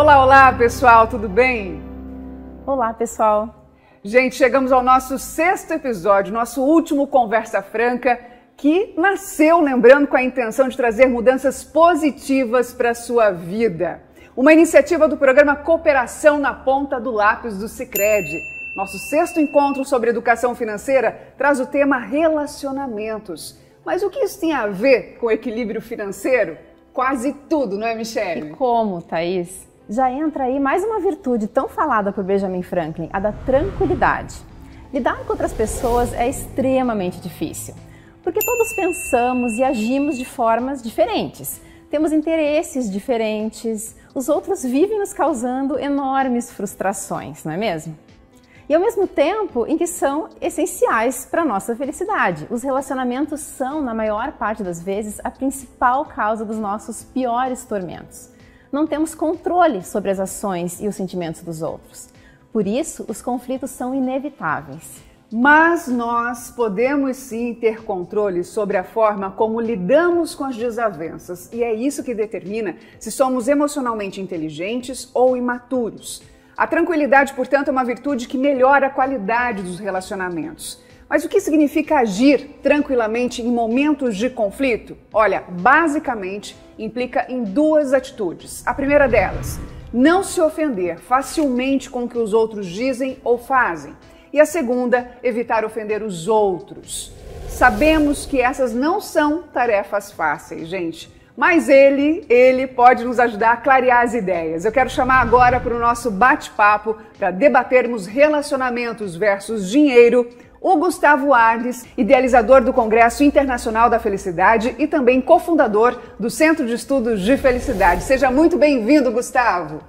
Olá, olá, pessoal, tudo bem? Olá, pessoal. Gente, chegamos ao nosso 6º episódio, nosso último Conversa Franca, que nasceu, lembrando, com a intenção de trazer mudanças positivas para a sua vida. Uma iniciativa do programa Cooperação na Ponta do Lápis do Sicredi. Nosso 6º encontro sobre educação financeira traz o tema relacionamentos. Mas o que isso tem a ver com equilíbrio financeiro? Quase tudo, não é, Michele? E como, Thaís? Já entra aí mais uma virtude tão falada por Benjamin Franklin, a da tranquilidade. Lidar com outras pessoas é extremamente difícil, porque todos pensamos e agimos de formas diferentes. Temos interesses diferentes, os outros vivem nos causando enormes frustrações, não é mesmo? E ao mesmo tempo em que são essenciais para a nossa felicidade. Os relacionamentos são, na maior parte das vezes, a principal causa dos nossos piores tormentos. Não temos controle sobre as ações e os sentimentos dos outros. Por isso, os conflitos são inevitáveis. Mas nós podemos sim ter controle sobre a forma como lidamos com as desavenças, e é isso que determina se somos emocionalmente inteligentes ou imaturos. A tranquilidade, portanto, é uma virtude que melhora a qualidade dos relacionamentos. Mas o que significa agir tranquilamente em momentos de conflito? Olha, basicamente implica em 2 atitudes. A primeira delas, não se ofender facilmente com o que os outros dizem ou fazem. E a segunda, evitar ofender os outros. Sabemos que essas não são tarefas fáceis, gente. Mas ele pode nos ajudar a clarear as ideias. Eu quero chamar agora para o nosso bate-papo para debatermos relacionamentos versus dinheiro, o Gustavo Arnes, idealizador do Congresso Internacional da Felicidade e também cofundador do Centro de Estudos de Felicidade. Seja muito bem-vindo, Gustavo.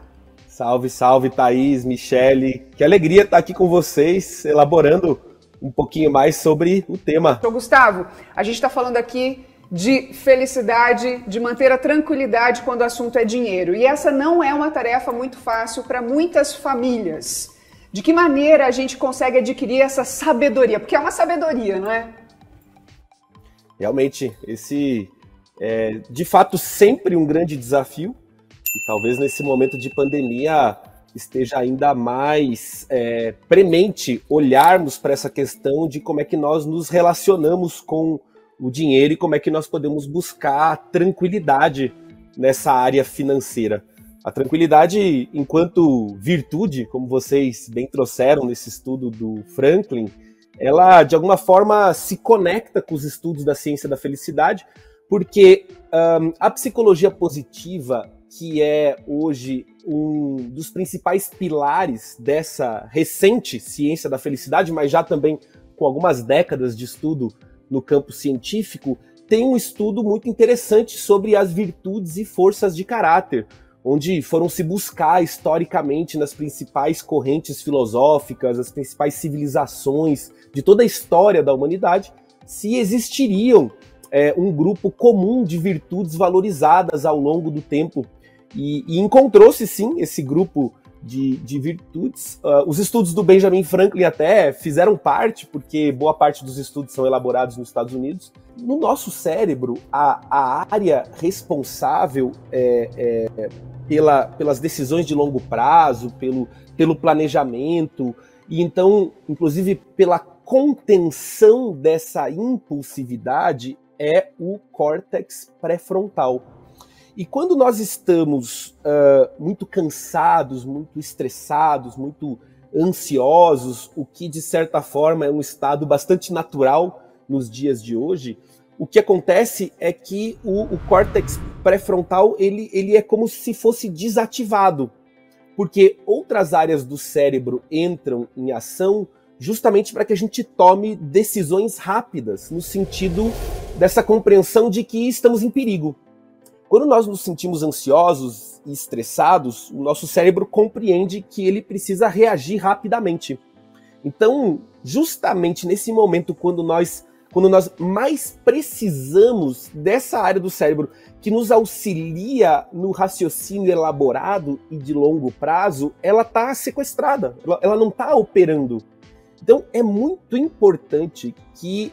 Salve, salve, Thaís, Michele. Que alegria estar aqui com vocês, elaborando um pouquinho mais sobre o tema. Então, Gustavo, a gente está falando aqui de felicidade, de manter a tranquilidade quando o assunto é dinheiro. E essa não é uma tarefa muito fácil para muitas famílias. De que maneira a gente consegue adquirir essa sabedoria? Porque é uma sabedoria, não é? Realmente, esse é, de fato, sempre um grande desafio. E talvez nesse momento de pandemia esteja ainda mais premente olharmos para essa questão de como é que nós nos relacionamos com o dinheiro e como é que nós podemos buscar tranquilidade nessa área financeira. A tranquilidade enquanto virtude, como vocês bem trouxeram nesse estudo do Franklin, ela de alguma forma se conecta com os estudos da ciência da felicidade, porque a psicologia positiva, que é hoje um dos principais pilares dessa recente ciência da felicidade, mas já também com algumas décadas de estudo no campo científico, tem um estudo muito interessante sobre as virtudes e forças de caráter, onde foram se buscar historicamente nas principais correntes filosóficas, as principais civilizações de toda a história da humanidade, se existiriam um grupo comum de virtudes valorizadas ao longo do tempo. E encontrou-se sim esse grupo de virtudes. Os estudos do Benjamin Franklin até fizeram parte, porque boa parte dos estudos são elaborados nos Estados Unidos. No nosso cérebro, a área responsável pelas decisões de longo prazo, pelo planejamento, e então, inclusive, pela contenção dessa impulsividade é o córtex pré-frontal. E quando nós estamos muito cansados, muito estressados, muito ansiosos, o que de certa forma é um estado bastante natural nos dias de hoje, o que acontece é que o córtex pré-frontal ele é como se fosse desativado, porque outras áreas do cérebro entram em ação justamente para que a gente tome decisões rápidas, no sentido dessa compreensão de que estamos em perigo. Quando nós nos sentimos ansiosos e estressados, o nosso cérebro compreende que ele precisa reagir rapidamente. Então, justamente nesse momento, quando nós mais precisamos dessa área do cérebro que nos auxilia no raciocínio elaborado e de longo prazo, ela está sequestrada, ela não está operando. Então, é muito importante que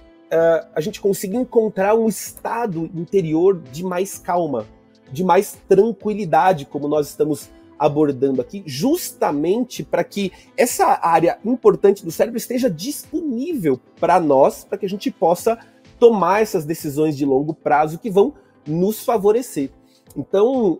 a gente consiga encontrar um estado interior de mais calma, de mais tranquilidade, como nós estamos abordando aqui, justamente para que essa área importante do cérebro esteja disponível para nós, para que a gente possa tomar essas decisões de longo prazo que vão nos favorecer. Então,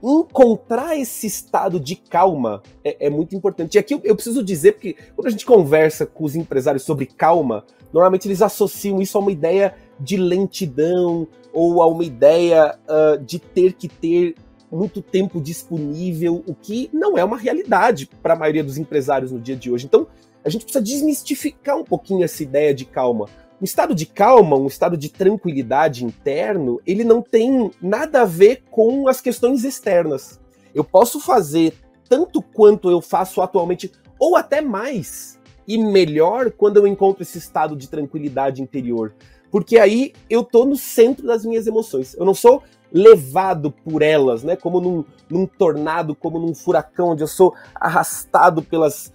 encontrar esse estado de calma é muito importante. E aqui eu preciso dizer, porque quando a gente conversa com os empresários sobre calma, normalmente eles associam isso a uma ideia de lentidão ou a uma ideia de ter que ter muito tempo disponível, o que não é uma realidade para a maioria dos empresários no dia de hoje. Então, a gente precisa desmistificar um pouquinho essa ideia de calma. Um estado de calma, um estado de tranquilidade interno, ele não tem nada a ver com as questões externas. Eu posso fazer tanto quanto eu faço atualmente, ou até mais, e melhor quando eu encontro esse estado de tranquilidade interior. Porque aí eu tô no centro das minhas emoções. Eu não sou levado por elas, né? Como num tornado, como num furacão, onde eu sou arrastado pelas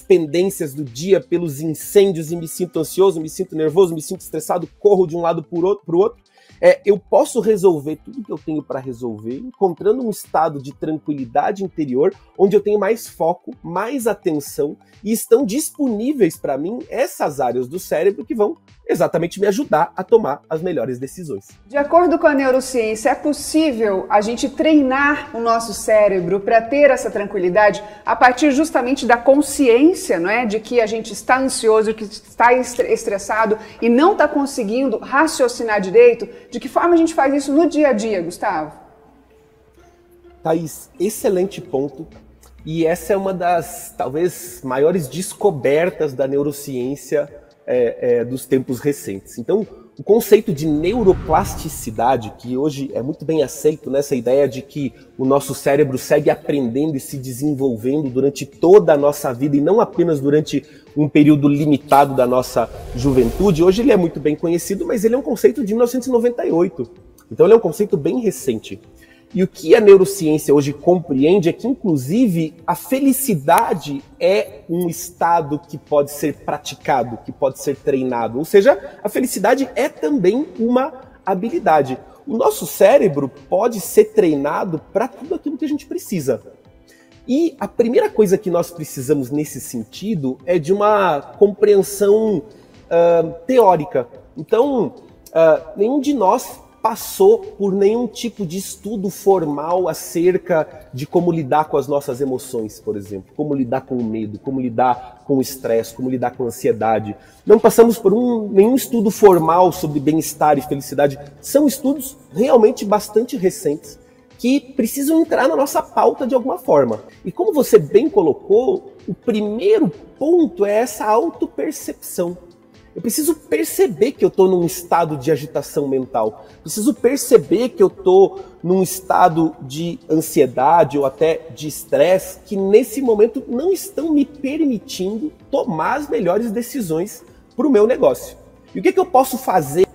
pendências do dia, pelos incêndios e me sinto ansioso, me sinto nervoso, me sinto estressado, corro de um lado para o outro. Eu posso resolver tudo que eu tenho para resolver, encontrando um estado de tranquilidade interior, onde eu tenho mais foco, mais atenção, e estão disponíveis para mim essas áreas do cérebro que vão exatamente me ajudar a tomar as melhores decisões. De acordo com a neurociência, é possível a gente treinar o nosso cérebro para ter essa tranquilidade a partir justamente da consciência, não é? De que a gente está ansioso, que está estressado e não está conseguindo raciocinar direito. De que forma a gente faz isso no dia a dia, Gustavo? Thaís, excelente ponto. E essa é uma das, talvez, maiores descobertas da neurociência dos tempos recentes. Então, o conceito de neuroplasticidade, que hoje é muito bem aceito, nessa ideia de que o nosso cérebro segue aprendendo e se desenvolvendo durante toda a nossa vida e não apenas durante um período limitado da nossa juventude, hoje ele é muito bem conhecido, mas ele é um conceito de 1998. Então ele é um conceito bem recente. E o que a neurociência hoje compreende é que, inclusive, a felicidade é um estado que pode ser praticado, que pode ser treinado. Ou seja, a felicidade é também uma habilidade. O nosso cérebro pode ser treinado para tudo aquilo que a gente precisa. E a primeira coisa que nós precisamos nesse sentido é de uma compreensão teórica. Então, nenhum de nós passou por nenhum tipo de estudo formal acerca de como lidar com as nossas emoções, por exemplo. Como lidar com o medo, como lidar com o estresse, como lidar com a ansiedade. Não passamos por nenhum estudo formal sobre bem-estar e felicidade. São estudos realmente bastante recentes que precisam entrar na nossa pauta de alguma forma. E como você bem colocou, o primeiro ponto é essa autopercepção. Eu preciso perceber que eu estou num estado de agitação mental. Preciso perceber que eu estou num estado de ansiedade ou até de estresse que nesse momento não estão me permitindo tomar as melhores decisões para o meu negócio. E o que eu posso fazer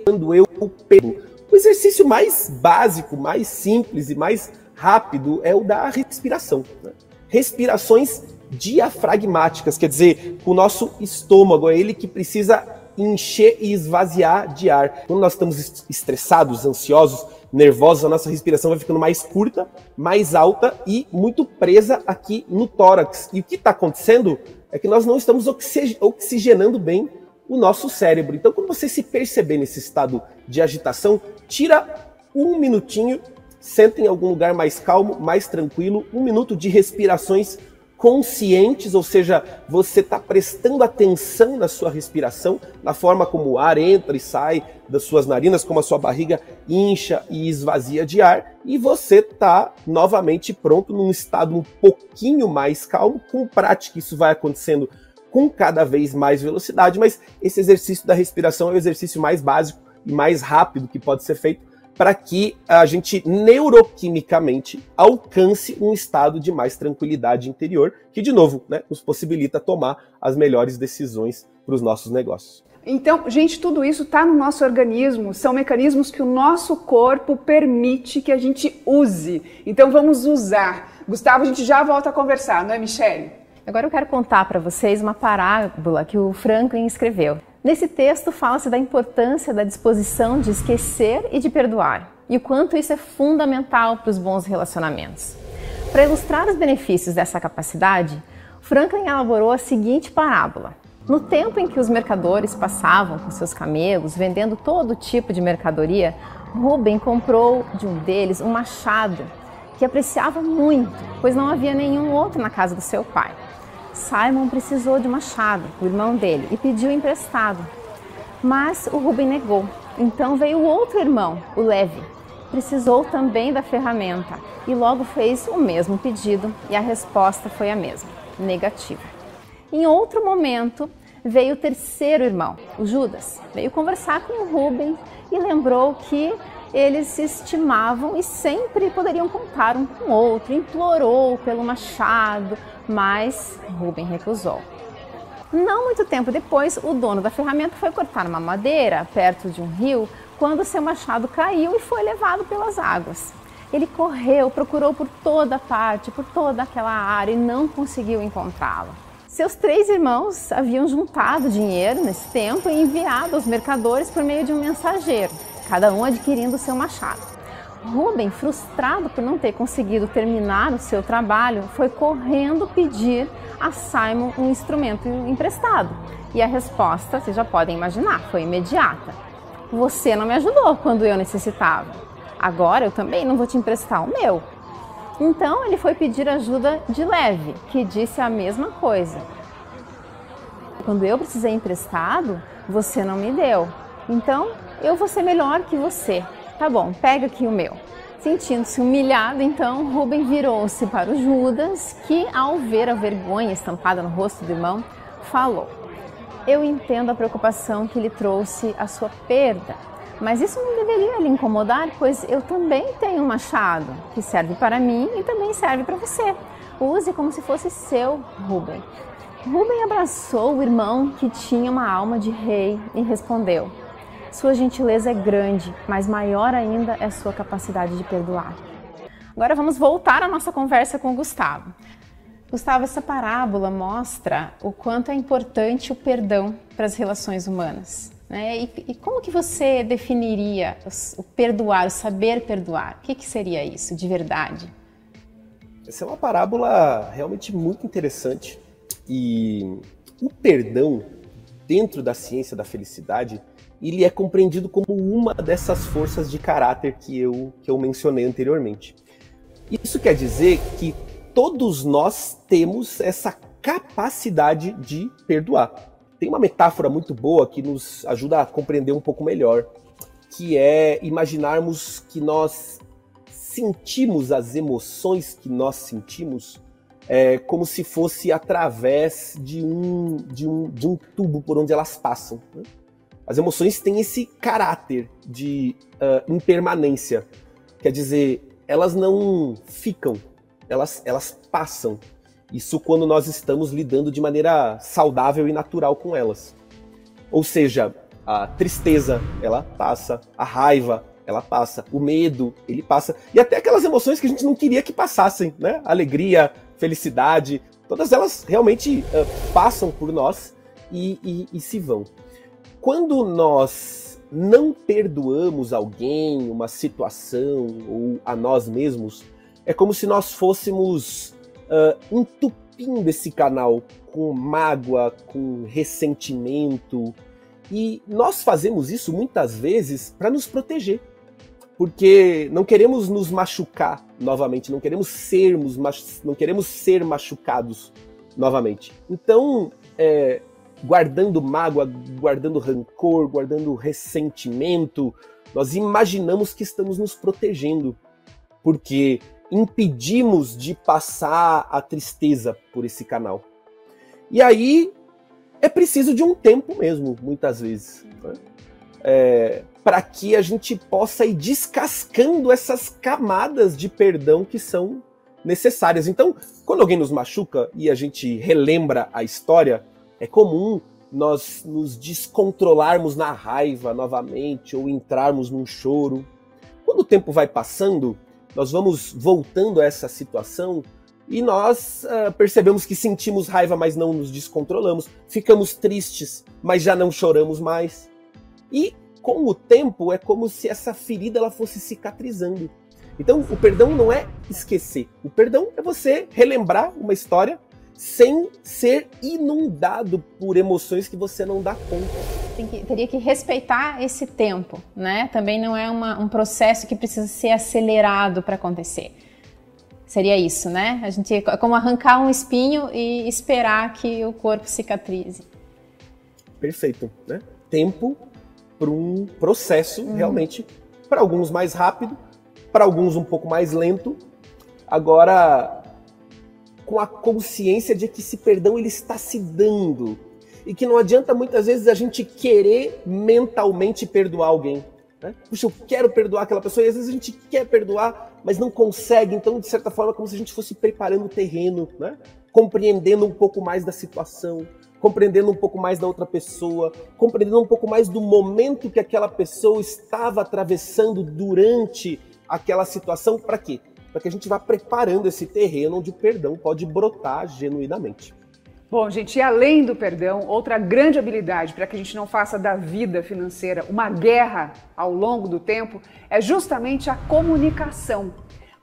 quando eu percebo? O exercício mais básico, mais simples e mais rápido é o da respiração, né? Respirações diafragmáticas, quer dizer, o nosso estômago é ele que precisa encher e esvaziar de ar. Quando nós estamos estressados, ansiosos, nervosos, a nossa respiração vai ficando mais curta, mais alta e muito presa aqui no tórax. E o que está acontecendo é que nós não estamos oxigenando bem o nosso cérebro. Então, quando você se perceber nesse estado de agitação, tira um minutinho, senta em algum lugar mais calmo, mais tranquilo, 1 minuto de respirações conscientes, ou seja, você está prestando atenção na sua respiração, na forma como o ar entra e sai das suas narinas, como a sua barriga incha e esvazia de ar, e você está novamente pronto num estado um pouquinho mais calmo. Com prática isso vai acontecendo com cada vez mais velocidade, mas esse exercício da respiração é o exercício mais básico e mais rápido que pode ser feito para que a gente neuroquimicamente alcance um estado de mais tranquilidade interior, que, de novo, né, nos possibilita tomar as melhores decisões para os nossos negócios. Então, gente, tudo isso está no nosso organismo, são mecanismos que o nosso corpo permite que a gente use. Então vamos usar. Gustavo, a gente já volta a conversar, não é, Michele? Agora eu quero contar para vocês uma parábola que o Franklin escreveu. Nesse texto fala-se da importância da disposição de esquecer e de perdoar, e o quanto isso é fundamental para os bons relacionamentos. Para ilustrar os benefícios dessa capacidade, Franklin elaborou a seguinte parábola. No tempo em que os mercadores passavam com seus camelos, vendendo todo tipo de mercadoria, Rubem comprou de um deles um machado, que apreciava muito, pois não havia nenhum outro na casa do seu pai. Simon precisou de um machado, o irmão dele, e pediu emprestado. Mas o Rubem negou. Então veio o outro irmão, o Levi. Precisou também da ferramenta e logo fez o mesmo pedido e a resposta foi a mesma, negativa. Em outro momento, veio o terceiro irmão, o Judas. Veio conversar com o Rubem e lembrou que eles se estimavam e sempre poderiam contar um com o outro. Implorou pelo machado, mas Rubem recusou. Não muito tempo depois, o dono da ferramenta foi cortar uma madeira perto de um rio quando seu machado caiu e foi levado pelas águas. Ele correu, procurou por toda parte, por toda aquela área e não conseguiu encontrá-lo. Seus 3 irmãos haviam juntado dinheiro nesse tempo e enviado aos mercadores por meio de um mensageiro, cada um adquirindo o seu machado. Rubem, frustrado por não ter conseguido terminar o seu trabalho, foi correndo pedir a Simon um instrumento emprestado. E a resposta, vocês já podem imaginar, foi imediata. Você não me ajudou quando eu necessitava. Agora eu também não vou te emprestar o meu. Então ele foi pedir ajuda de Levi, que disse a mesma coisa. Quando eu precisei emprestado, você não me deu. Então eu vou ser melhor que você. Tá bom, pega aqui o meu. Sentindo-se humilhado, então, Rubem virou-se para o Judas, que, ao ver a vergonha estampada no rosto do irmão, falou: eu entendo a preocupação que lhe trouxe a sua perda, mas isso não deveria lhe incomodar, pois eu também tenho um machado, que serve para mim e também serve para você. Use como se fosse seu, Rubem. Rubem abraçou o irmão que tinha uma alma de rei e respondeu: sua gentileza é grande, mas maior ainda é sua capacidade de perdoar. Agora vamos voltar à nossa conversa com o Gustavo. Gustavo, essa parábola mostra o quanto é importante o perdão para as relações humanas, né? E como que você definiria o perdoar, o saber perdoar? O que seria isso de verdade? Essa é uma parábola realmente muito interessante. E o perdão, dentro da ciência da felicidade, ele é compreendido como uma dessas forças de caráter que eu mencionei anteriormente. Isso quer dizer que todos nós temos essa capacidade de perdoar. Tem uma metáfora muito boa que nos ajuda a compreender um pouco melhor, que é imaginarmos que nós sentimos as emoções que nós sentimos como se fosse através de um tubo por onde elas passam, né? As emoções têm esse caráter de impermanência. Quer dizer, elas não ficam, elas passam. Isso quando nós estamos lidando de maneira saudável e natural com elas. Ou seja, a tristeza, ela passa, a raiva, ela passa, o medo, ele passa. E até aquelas emoções que a gente não queria que passassem, né? Alegria, felicidade, todas elas realmente passam por nós e se vão. Quando nós não perdoamos alguém, uma situação ou a nós mesmos, é como se nós fôssemos entupindo esse canal com mágoa, com ressentimento. E nós fazemos isso muitas vezes para nos proteger, porque não queremos nos machucar novamente, não queremos ser machucados novamente. Então, guardando mágoa, guardando rancor, guardando ressentimento, nós imaginamos que estamos nos protegendo, porque impedimos de passar a tristeza por esse canal. E aí é preciso de um tempo mesmo, muitas vezes, né? Para que a gente possa ir descascando essas camadas de perdão que são necessárias. Então, quando alguém nos machuca e a gente relembra a história, é comum nós nos descontrolarmos na raiva novamente ou entrarmos num choro. Quando o tempo vai passando, nós vamos voltando a essa situação e nós percebemos que sentimos raiva, mas não nos descontrolamos. Ficamos tristes, mas já não choramos mais. E com o tempo é como se essa ferida ela fosse cicatrizando. Então, o perdão não é esquecer. O perdão é você relembrar uma história sem ser inundado por emoções que você não dá conta. Teria que respeitar esse tempo, né? Também não é um processo que precisa ser acelerado para acontecer. Seria isso, né? A gente é como arrancar um espinho e esperar que o corpo cicatrize. Perfeito, né? Tempo para um processo realmente, para alguns mais rápido, para alguns um pouco mais lento. Agora, com a consciência de que esse perdão ele está se dando e que não adianta muitas vezes a gente querer mentalmente perdoar alguém. Né? Puxa, eu quero perdoar aquela pessoa e às vezes a gente quer perdoar, mas não consegue. Então, de certa forma, é como se a gente fosse preparando o terreno, né? Compreendendo um pouco mais da situação, compreendendo um pouco mais da outra pessoa, compreendendo um pouco mais do momento que aquela pessoa estava atravessando durante aquela situação. Para quê? Para que a gente vá preparando esse terreno onde o perdão pode brotar genuinamente. Bom, gente, e além do perdão, outra grande habilidade para que a gente não faça da vida financeira uma guerra ao longo do tempo é justamente a comunicação.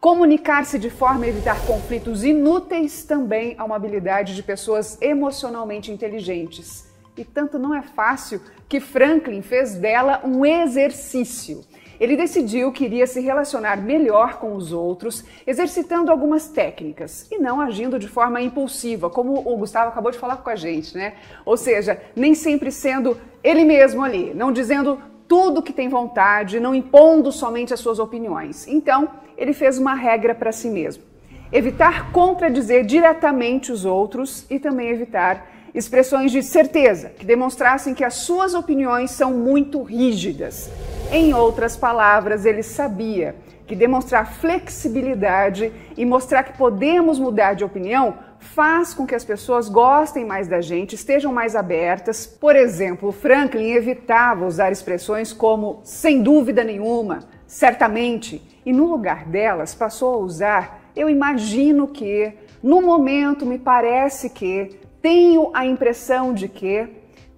Comunicar-se de forma a evitar conflitos inúteis também é uma habilidade de pessoas emocionalmente inteligentes. E tanto não é fácil que Franklin fez dela um exercício. Ele decidiu que iria se relacionar melhor com os outros, exercitando algumas técnicas e não agindo de forma impulsiva, como o Gustavo acabou de falar com a gente, né? Ou seja, nem sempre sendo ele mesmo ali, não dizendo tudo que tem vontade, não impondo somente as suas opiniões. Então, ele fez uma regra para si mesmo: evitar contradizer diretamente os outros e também evitar expressões de certeza que demonstrassem que as suas opiniões são muito rígidas. Em outras palavras, ele sabia que demonstrar flexibilidade e mostrar que podemos mudar de opinião faz com que as pessoas gostem mais da gente, estejam mais abertas. Por exemplo, Franklin evitava usar expressões como sem dúvida nenhuma, certamente, e no lugar delas passou a usar eu imagino que, no momento me parece que, tenho a impressão de que.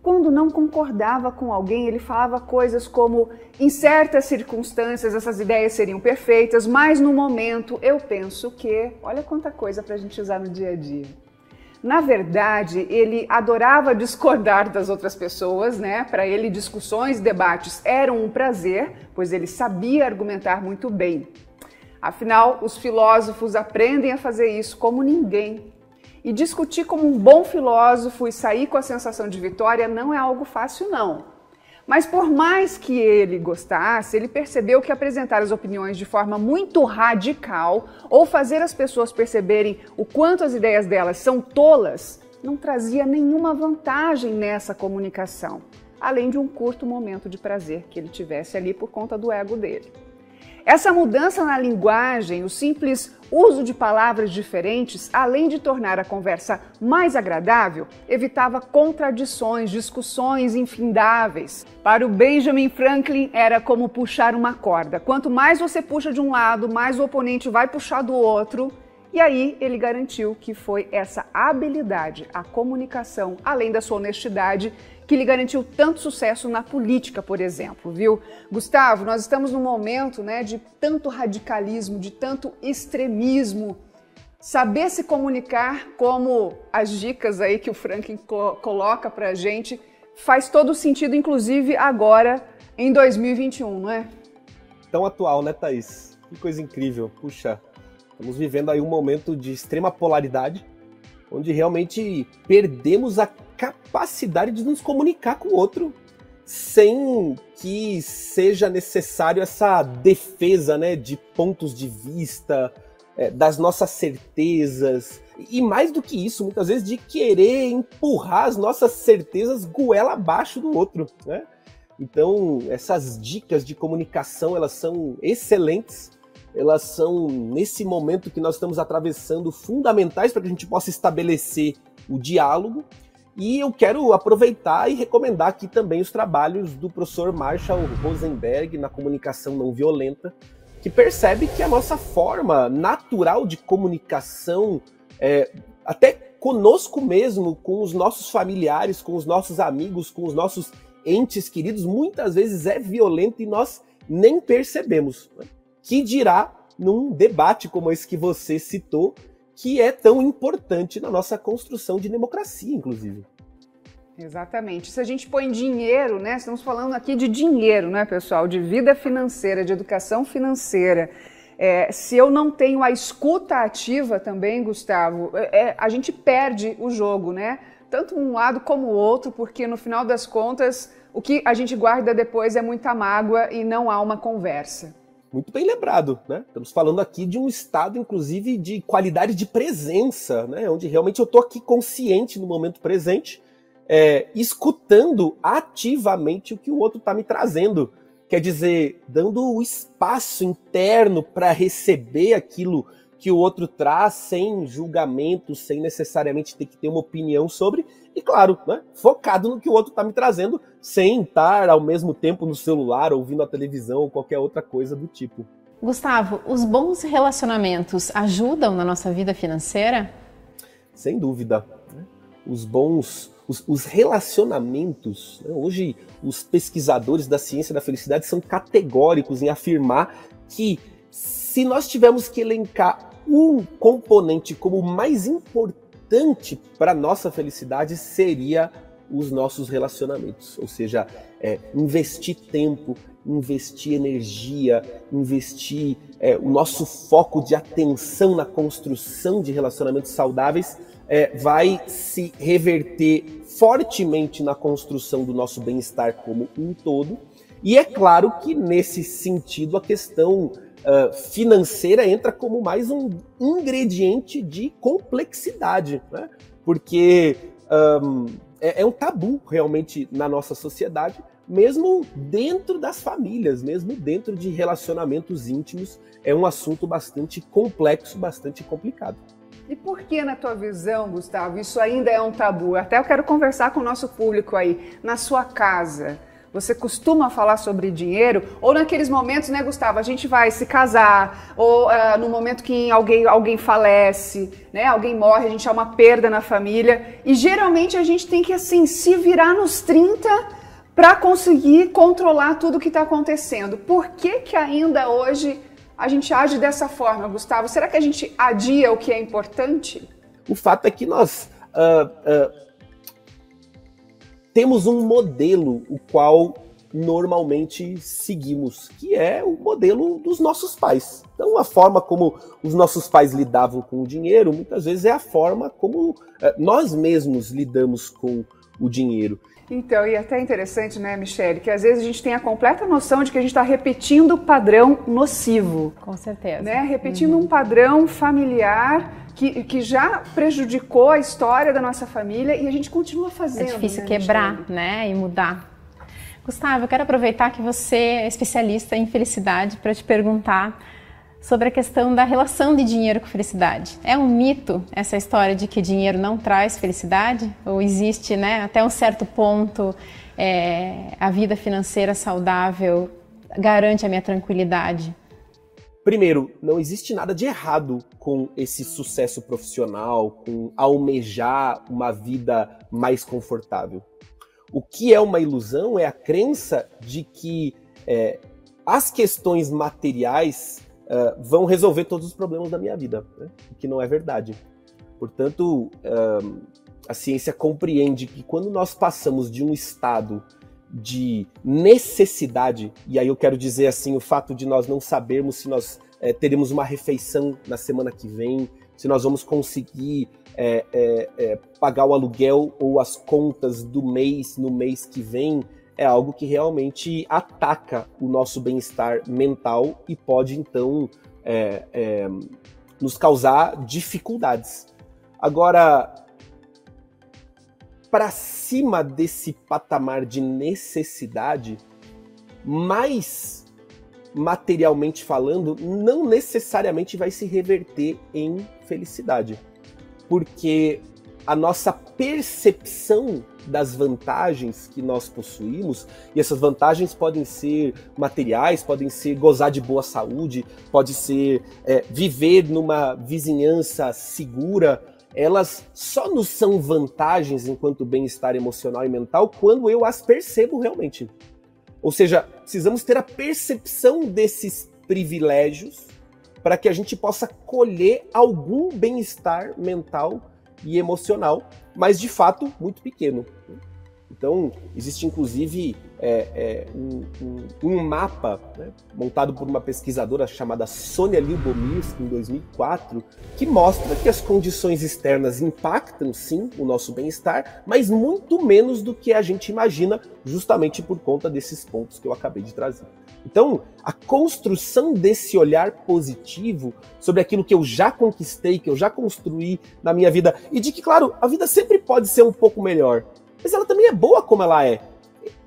Quando não concordava com alguém, ele falava coisas como em certas circunstâncias essas ideias seriam perfeitas, mas no momento eu penso que. Olha quanta coisa para a gente usar no dia a dia. Na verdade, ele adorava discordar das outras pessoas, né? Para ele, discussões e debates eram um prazer, pois ele sabia argumentar muito bem. Afinal, os filósofos aprendem a fazer isso como ninguém. E discutir como um bom filósofo e sair com a sensação de vitória não é algo fácil, não. Mas por mais que ele gostasse, ele percebeu que apresentar as opiniões de forma muito radical ou fazer as pessoas perceberem o quanto as ideias delas são tolas não trazia nenhuma vantagem nessa comunicação, além de um curto momento de prazer que ele tivesse ali por conta do ego dele. Essa mudança na linguagem, o simples uso de palavras diferentes, além de tornar a conversa mais agradável, evitava contradições, discussões infindáveis. Para o Benjamin Franklin, era como puxar uma corda. Quanto mais você puxa de um lado, mais o oponente vai puxar do outro. E aí ele garantiu que foi essa habilidade, a comunicação, além da sua honestidade, que lhe garantiu tanto sucesso na política, por exemplo, viu? Gustavo, nós estamos num momento, né, de tanto radicalismo, de tanto extremismo. Saber se comunicar, como as dicas aí que o Franklin coloca pra gente, faz todo sentido, inclusive agora, em 2021, não é? Tão atual, né, Thaís? Que coisa incrível. Puxa, estamos vivendo aí um momento de extrema polaridade, onde realmente perdemos a capacidade de nos comunicar com o outro sem que seja necessário essa defesa, né, de pontos de vista, das nossas certezas, e mais do que isso, muitas vezes de querer empurrar as nossas certezas goela abaixo do outro, né? Então, essas dicas de comunicação, elas são excelentes, elas são, nesse momento que nós estamos atravessando, fundamentais para que a gente possa estabelecer o diálogo. E eu quero aproveitar e recomendar aqui também os trabalhos do professor Marshall Rosenberg na comunicação não violenta, que percebe que a nossa forma natural de comunicação, até conosco mesmo, com os nossos familiares, com os nossos amigos, com os nossos entes queridos, muitas vezes é violenta e nós nem percebemos, né? Que dirá num debate como esse que você citou, que é tão importante na nossa construção de democracia, inclusive. Exatamente. Se a gente põe dinheiro, né? Estamos falando aqui de dinheiro, né, pessoal? De vida financeira, de educação financeira. Se eu não tenho a escuta ativa também, Gustavo, a gente perde o jogo, né? Tanto um lado como o outro, porque no final das contas, o que a gente guarda depois é muita mágoa e não há uma conversa. Muito bem lembrado, né? Estamos falando aqui de um estado, inclusive, de qualidade de presença, né? Onde realmente eu estou aqui consciente no momento presente, escutando ativamente o que o outro está me trazendo. Quer dizer, dando o espaço interno para receber aquilo que o outro traz, sem julgamento, sem necessariamente ter que ter uma opinião sobre, e claro, né, focado no que o outro está me trazendo, sem estar ao mesmo tempo no celular, ouvindo a televisão ou qualquer outra coisa do tipo. Gustavo, os bons relacionamentos ajudam na nossa vida financeira? Sem dúvida. Os relacionamentos, né? Hoje os pesquisadores da ciência da felicidade são categóricos em afirmar que se nós tivermos que elencar um componente como o mais importante para a nossa felicidade, seria os nossos relacionamentos. Ou seja, investir tempo, investir energia, investir o nosso foco de atenção na construção de relacionamentos saudáveis, vai se reverter fortemente na construção do nosso bem-estar como um todo. E é claro que, nesse sentido, a questão financeira entra como mais um ingrediente de complexidade, né? Porque é um tabu realmente na nossa sociedade, mesmo dentro das famílias, mesmo dentro de relacionamentos íntimos, é um assunto bastante complexo, bastante complicado. E por que, na tua visão, Gustavo, isso ainda é um tabu? Até eu quero conversar com o nosso público aí. Na sua casa, você costuma falar sobre dinheiro? Ou naqueles momentos, né, Gustavo, a gente vai se casar, ou no momento que alguém falece, né, alguém morre, a gente há uma perda na família, e geralmente a gente tem que, assim, se virar nos 30 para conseguir controlar tudo o que está acontecendo. Por que ainda hoje a gente age dessa forma, Gustavo? Será que a gente adia o que é importante? O fato é que nós temos um modelo o qual normalmente seguimos, que é o modelo dos nossos pais. Então, a forma como os nossos pais lidavam com o dinheiro, muitas vezes é a forma como nós mesmos lidamos com o dinheiro. Então, e até interessante, né, Michele, que às vezes a gente tem a completa noção de que a gente está repetindo o padrão nocivo. Com certeza. Né? Repetindo um padrão familiar que já prejudicou a história da nossa família e a gente continua fazendo. É difícil, né, quebrar, Michele? né, e mudar. Gustavo, eu quero aproveitar que você é especialista em felicidade para te perguntar sobre a questão da relação de dinheiro com felicidade. É um mito essa história de que dinheiro não traz felicidade? Ou existe, né, até um certo ponto, a vida financeira saudável garante a minha tranquilidade? Primeiro, não existe nada de errado com esse sucesso profissional, com almejar uma vida mais confortável. O que é uma ilusão é a crença de que as questões materiais vão resolver todos os problemas da minha vida, né? O que não é verdade. Portanto, a ciência compreende que quando nós passamos de um estado de necessidade, e aí eu quero dizer assim, o fato de nós não sabermos se nós teremos uma refeição na semana que vem, se nós vamos conseguir pagar o aluguel ou as contas do mês no mês que vem, é algo que realmente ataca o nosso bem-estar mental e pode, então, nos causar dificuldades. Agora, para cima desse patamar de necessidade, mais materialmente falando, não necessariamente vai se reverter em felicidade. Porque a nossa percepção das vantagens que nós possuímos, e essas vantagens podem ser materiais, podem ser gozar de boa saúde, pode ser viver numa vizinhança segura, elas só nos são vantagens enquanto bem-estar emocional e mental quando eu as percebo realmente. Ou seja, precisamos ter a percepção desses privilégios para que a gente possa colher algum bem-estar mental e emocional, mas de fato muito pequeno. Então, existe inclusive um mapa, né, montado por uma pesquisadora chamada Sonia Lyubomirsky em 2004, que mostra que as condições externas impactam sim o nosso bem-estar, mas muito menos do que a gente imagina, justamente por conta desses pontos que eu acabei de trazer. Então, a construção desse olhar positivo sobre aquilo que eu já conquistei, que eu já construí na minha vida, e de que, claro, a vida sempre pode ser um pouco melhor, mas ela também é boa como ela é.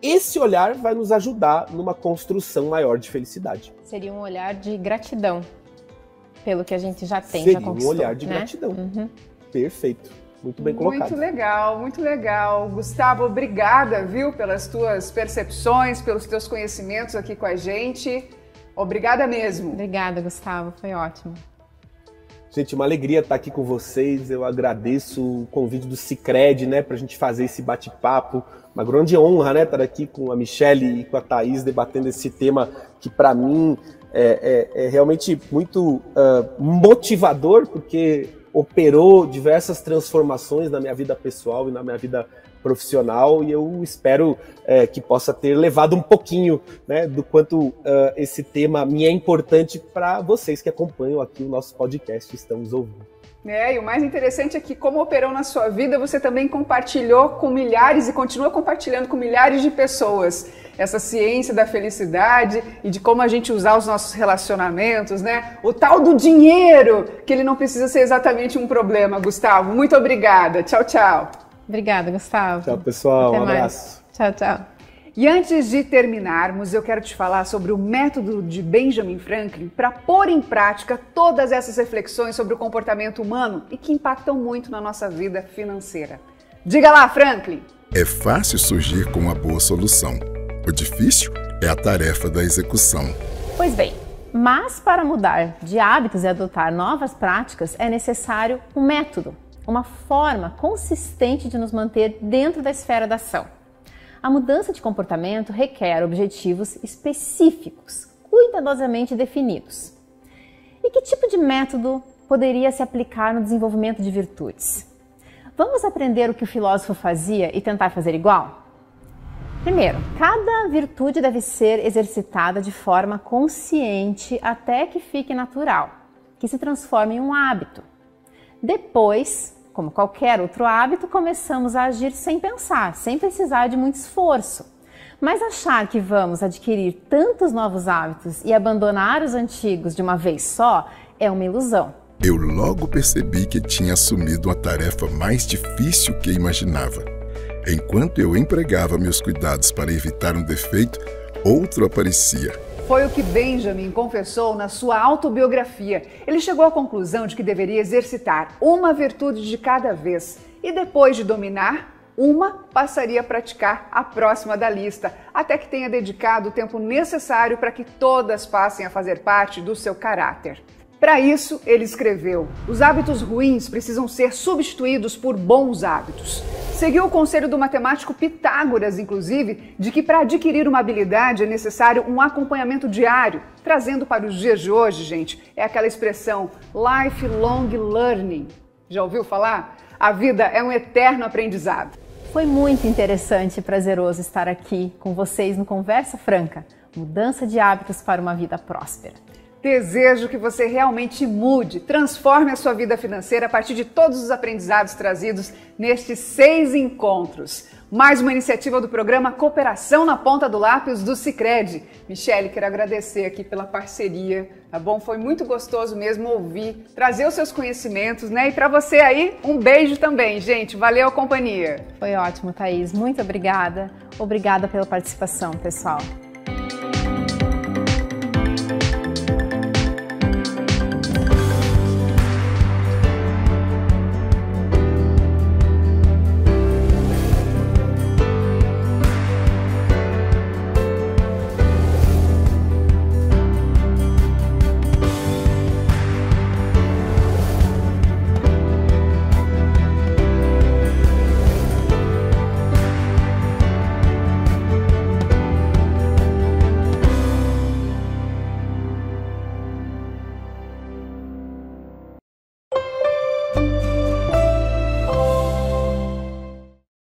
Esse olhar vai nos ajudar numa construção maior de felicidade. Seria um olhar de gratidão pelo que a gente já tem, Seria já conquistou. Um olhar de gratidão. Uhum. Perfeito. Muito bem colocado. Muito legal, muito legal. Gustavo, obrigada, viu, pelas tuas percepções, pelos teus conhecimentos aqui com a gente. Obrigada mesmo. Obrigada, Gustavo. Foi ótimo. Gente, uma alegria estar aqui com vocês. Eu agradeço o convite do Sicredi, né, para a gente fazer esse bate-papo. Uma grande honra, né, estar aqui com a Michele e com a Thaís debatendo esse tema que, para mim, é realmente muito motivador, porque operou diversas transformações na minha vida pessoal e na minha vida profissional, e eu espero que possa ter levado um pouquinho, né, do quanto esse tema me é importante para vocês que acompanham aqui o nosso podcast Estamos Ouvindo. E o mais interessante é que, como operou na sua vida, você também compartilhou com milhares e continua compartilhando com milhares de pessoas essa ciência da felicidade e de como a gente usar os nossos relacionamentos, né? O tal do dinheiro, que ele não precisa ser exatamente um problema, Gustavo. Muito obrigada. Tchau, tchau. Obrigada, Gustavo. Tchau, pessoal. Até um mais. abraço. Tchau, tchau. E antes de terminarmos, eu quero te falar sobre o método de Benjamin Franklin para pôr em prática todas essas reflexões sobre o comportamento humano e que impactam muito na nossa vida financeira. Diga lá, Franklin! É fácil surgir com uma boa solução. O difícil é a tarefa da execução. Pois bem, mas para mudar de hábitos e adotar novas práticas é necessário um método, uma forma consistente de nos manter dentro da esfera da ação. A mudança de comportamento requer objetivos específicos, cuidadosamente definidos. E que tipo de método poderia se aplicar no desenvolvimento de virtudes? Vamos aprender o que o filósofo fazia e tentar fazer igual? Primeiro, cada virtude deve ser exercitada de forma consciente até que fique natural, que se transforme em um hábito. Depois, como qualquer outro hábito, começamos a agir sem pensar, sem precisar de muito esforço. Mas achar que vamos adquirir tantos novos hábitos e abandonar os antigos de uma vez só é uma ilusão. Eu logo percebi que tinha assumido uma tarefa mais difícil que imaginava. Enquanto eu empregava meus cuidados para evitar um defeito, outro aparecia. Foi o que Benjamin confessou na sua autobiografia. Ele chegou à conclusão de que deveria exercitar uma virtude de cada vez e depois de dominar uma, passaria a praticar a próxima da lista, até que tenha dedicado o tempo necessário para que todas passem a fazer parte do seu caráter. Para isso, ele escreveu: os hábitos ruins precisam ser substituídos por bons hábitos. Seguiu o conselho do matemático Pitágoras, inclusive, de que para adquirir uma habilidade é necessário um acompanhamento diário. Trazendo para os dias de hoje, gente, é aquela expressão lifelong learning. Já ouviu falar? A vida é um eterno aprendizado. Foi muito interessante e prazeroso estar aqui com vocês no Conversa Franca. Mudança de hábitos para uma vida próspera. Desejo que você realmente mude, transforme a sua vida financeira a partir de todos os aprendizados trazidos nestes 6 encontros. Mais uma iniciativa do programa Cooperação na Ponta do Lápis do Sicredi. Michele, quero agradecer aqui pela parceria, tá bom? Foi muito gostoso mesmo ouvir, trazer os seus conhecimentos, né? E para você aí, um beijo também, gente. Valeu a companhia. Foi ótimo, Thaís. Muito obrigada. Obrigada pela participação, pessoal.